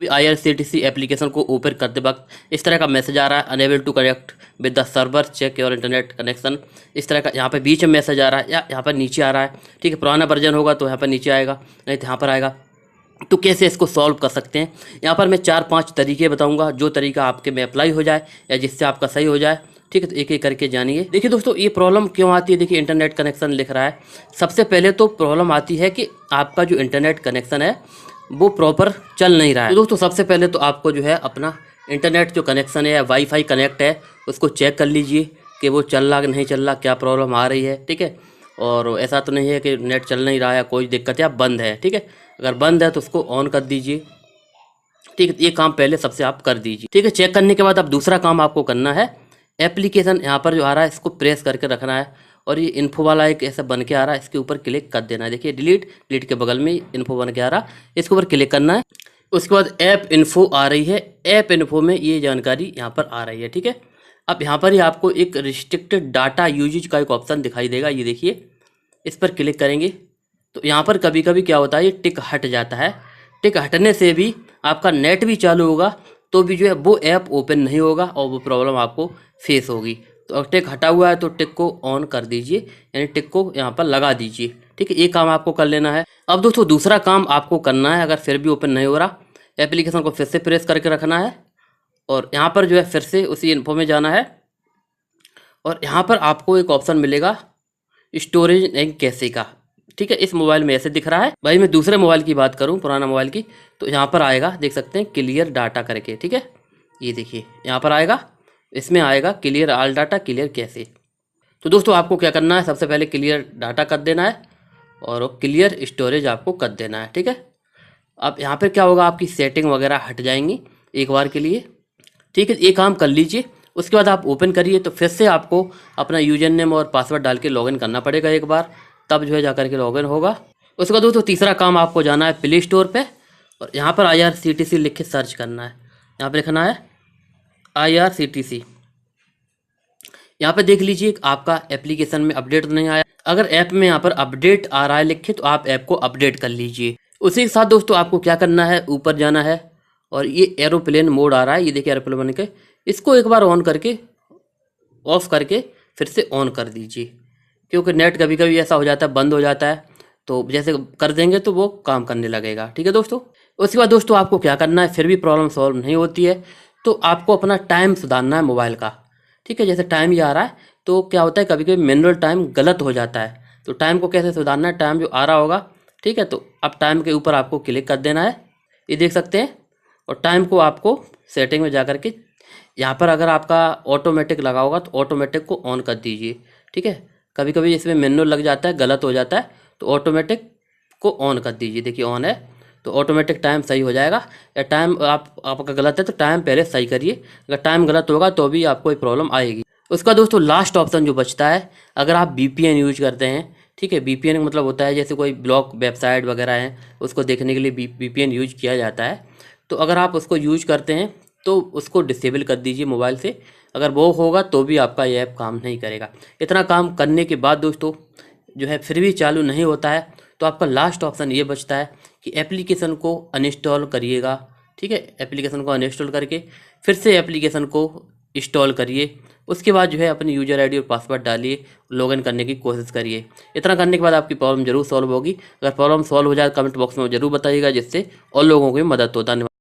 IRCTC application को open करते वक्त इस तरह का मैसेज आ रहा है, unable to connect with the server, check your internet connection. इस तरह का यहाँ पे बीच में मैसेज आ रहा है या यहाँ पर नीचे आ रहा है। ठीक है, पुराना वर्जन होगा तो यहाँ पर नीचे आएगा, नहीं तो यहाँ पर आएगा। तो कैसे इसको सॉल्व कर सकते हैं, यहाँ पर मैं 4-5 तरीके बताऊँगा, जो तरीका आपके में अप्लाई हो जाए या जिससे आपका सही हो जाए। ठीक है, तो एक एक करके जानिए। देखिए दोस्तों, ये प्रॉब्लम क्यों आती है, देखिए इंटरनेट कनेक्शन लिख रहा है। सबसे पहले तो प्रॉब्लम आती है कि आपका जो इंटरनेट कनेक्शन है वो प्रॉपर चल नहीं रहा है। तो दोस्तों सबसे पहले तो आपको जो है अपना इंटरनेट जो कनेक्शन है या वाईफाई कनेक्ट है उसको चेक कर लीजिए कि वो चल रहा कि नहीं चल रहा, क्या प्रॉब्लम आ रही है। ठीक है, और ऐसा तो नहीं है कि नेट चल नहीं रहा है, कोई दिक्कत है, बंद है। ठीक है, अगर बंद है तो उसको ऑन कर दीजिए। ठीक है, ये काम पहले सबसे आप कर दीजिए। ठीक है, चेक करने के बाद अब दूसरा काम आपको करना है, एप्लीकेशन यहाँ पर जो आ रहा है इसको प्रेस करके रखना है और ये इन्फो वाला एक ऐसा बन के आ रहा है, इसके ऊपर क्लिक कर देना है। देखिए डिलीट के बगल में इन्फो बन के आ रहा, इसके ऊपर क्लिक करना है। उसके बाद ऐप इन्फो आ रही है, ऐप इन्फो में ये जानकारी यहाँ पर आ रही है। ठीक है, अब यहाँ पर ही आपको एक रिस्ट्रिक्टेड डाटा यूजेज का एक ऑप्शन दिखाई देगा, ये देखिए, इस पर क्लिक करेंगे तो यहाँ पर कभी कभी क्या होता है, ये टिक हट जाता है। टिक हटने से भी आपका नेट भी चालू होगा तो भी जो है वो ऐप ओपन नहीं होगा और वो प्रॉब्लम आपको फेस होगी। तो अब टिक हटा हुआ है तो टिक को ऑन कर दीजिए, यानी टिक को यहाँ पर लगा दीजिए। ठीक है, ये काम आपको कर लेना है। अब दोस्तों दूसरा काम आपको करना है, अगर फिर भी ओपन नहीं हो रहा, एप्लीकेशन को फिर से प्रेस करके रखना है और यहाँ पर जो है फिर से उसी इन्फो में जाना है और यहाँ पर आपको एक ऑप्शन मिलेगा स्टोरेज एंड कैशे का। ठीक है, इस मोबाइल में ऐसे दिख रहा है। भाई मैं दूसरे मोबाइल की बात करूं, पुराना मोबाइल की, तो यहाँ पर आएगा, देख सकते हैं, क्लियर डाटा करके। ठीक है, ये देखिए यहाँ पर आएगा, इसमें आएगा clear all data, clear cache. तो दोस्तों आपको क्या करना है, सबसे पहले क्लियर डाटा कर देना है और क्लियर स्टोरेज आपको कर देना है। ठीक है, अब यहाँ पर क्या होगा, आपकी सेटिंग वगैरह हट जाएंगी एक बार के लिए। ठीक है, ये काम कर लीजिए। उसके बाद आप ओपन करिए तो फिर से आपको अपना यूजर नेम और पासवर्ड डाल के लॉगिन करना पड़ेगा एक बार, तब जो है जाकर के लॉगिन होगा। उसके बाद दोस्तों तीसरा काम आपको जाना है प्ले स्टोर पे और यहाँ पर IRCTC लिख के सर्च करना है। यहाँ पे लिखना है IRCTC। यहाँ पे देख लीजिए आपका एप्लीकेशन में अपडेट नहीं आया। अगर ऐप में यहाँ पर अपडेट आ रहा है लिखे तो आप ऐप को अपडेट कर लीजिए। उसी के साथ दोस्तों आपको क्या करना है, ऊपर जाना है और ये एरोप्लेन मोड आ रहा है, ये देखिए एरोप्लेन बन के, इसको एक बार ऑन करके ऑफ करके फिर से ऑन कर दीजिए, क्योंकि नेट कभी कभी ऐसा हो जाता है बंद हो जाता है, तो जैसे कर देंगे तो वो काम करने लगेगा। ठीक है दोस्तों, उसके बाद दोस्तों आपको क्या करना है, फिर भी प्रॉब्लम सॉल्व नहीं होती है तो आपको अपना टाइम सुधारना है मोबाइल का। ठीक है, जैसे टाइम ये आ रहा है तो क्या होता है, कभी कभी मैनुअल टाइम गलत हो जाता है, तो टाइम को कैसे सुधारना है, टाइम जो आ रहा होगा, ठीक है, तो अब टाइम के ऊपर आपको क्लिक कर देना है, ये देख सकते हैं, और टाइम को आपको सेटिंग में जा कर के यहाँ पर अगर आपका ऑटोमेटिक लगा होगा तो ऑटोमेटिक को ऑन कर दीजिए। ठीक है, कभी कभी इसमें मैनुअल लग जाता है, गलत हो जाता है, तो ऑटोमेटिक को ऑन कर दीजिए। देखिए ऑन है तो ऑटोमेटिक टाइम सही हो जाएगा। या टाइम आपका गलत है तो टाइम पहले सही करिए, अगर टाइम गलत होगा तो भी आपको ये प्रॉब्लम आएगी। उसका दोस्तों लास्ट ऑप्शन जो बचता है, अगर आप VPN यूज करते हैं, ठीक है, VPN का मतलब होता है जैसे कोई ब्लॉक वेबसाइट वगैरह है उसको देखने के लिए VPN यूज किया जाता है, तो अगर आप उसको यूज करते हैं तो उसको डिसेबल कर दीजिए मोबाइल से। अगर वो होगा तो भी आपका ये ऐप काम नहीं करेगा। इतना काम करने के बाद दोस्तों जो है फिर भी चालू नहीं होता है तो आपका लास्ट ऑप्शन ये बचता है कि एप्लीकेशन को अनइंस्टॉल करिएगा। ठीक है, एप्लीकेशन को अनइंस्टॉल करके फिर से एप्लीकेशन को इंस्टॉल करिए। उसके बाद जो है अपनी यूजर ID और पासवर्ड डालिए, लॉगिन करने की कोशिश करिए। इतना करने के बाद आपकी प्रॉब्लम जरूर सॉल्व होगी। अगर प्रॉब्लम सॉल्व हो जाए कमेंट बॉक्स में जरूर बताइएगा, जिससे और लोगों को भी मदद हो। धन्यवाद।